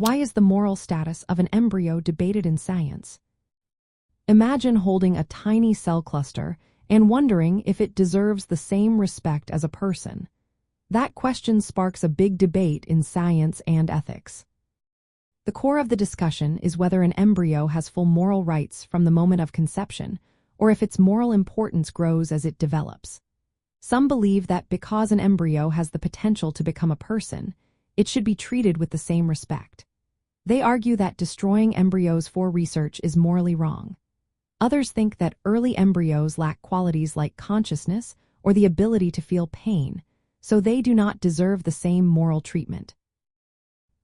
Why is the moral status of an embryo debated in science? Imagine holding a tiny cell cluster and wondering if it deserves the same respect as a person. That question sparks a big debate in science and ethics. The core of the discussion is whether an embryo has full moral rights from the moment of conception, or if its moral importance grows as it develops. Some believe that because an embryo has the potential to become a person, it should be treated with the same respect. They argue that destroying embryos for research is morally wrong. Others think that early embryos lack qualities like consciousness or the ability to feel pain, so they do not deserve the same moral treatment.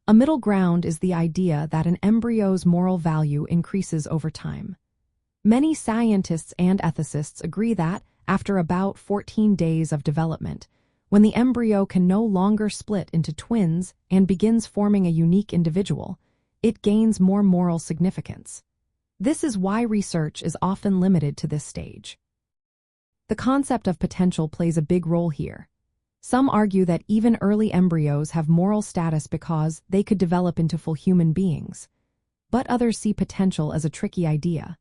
A middle ground is the idea that an embryo's moral value increases over time. Many scientists and ethicists agree that, after about 14 days of development, when the embryo can no longer split into twins and begins forming a unique individual, it gains more moral significance. This is why research is often limited to this stage. The concept of potential plays a big role here. Some argue that even early embryos have moral status because they could develop into full human beings. But others see potential as a tricky idea.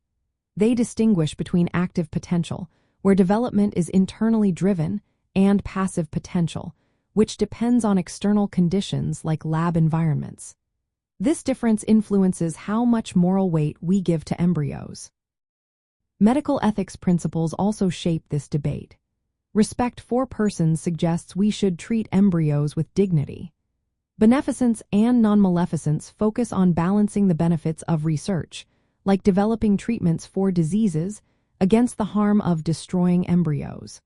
They distinguish between active potential, where development is internally driven, and passive potential, which depends on external conditions like lab environments. This difference influences how much moral weight we give to embryos. Medical ethics principles also shape this debate. Respect for persons suggests we should treat embryos with dignity. Beneficence and non-maleficence focus on balancing the benefits of research, like developing treatments for diseases, against the harm of destroying embryos.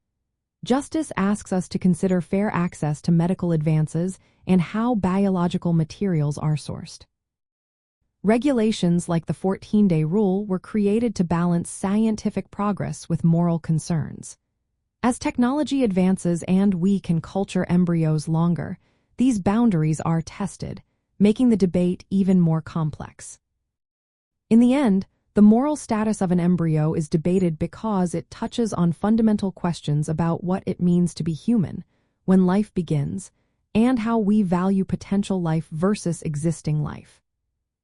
Justice asks us to consider fair access to medical advances and how biological materials are sourced. Regulations like the 14-day rule were created to balance scientific progress with moral concerns. As technology advances and we can culture embryos longer, these boundaries are tested, making the debate even more complex. In the end, the moral status of an embryo is debated because it touches on fundamental questions about what it means to be human, when life begins, and how we value potential life versus existing life.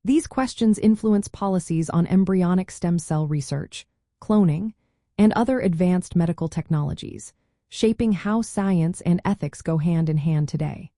These questions influence policies on embryonic stem cell research, cloning, and other advanced medical technologies, shaping how science and ethics go hand in hand today.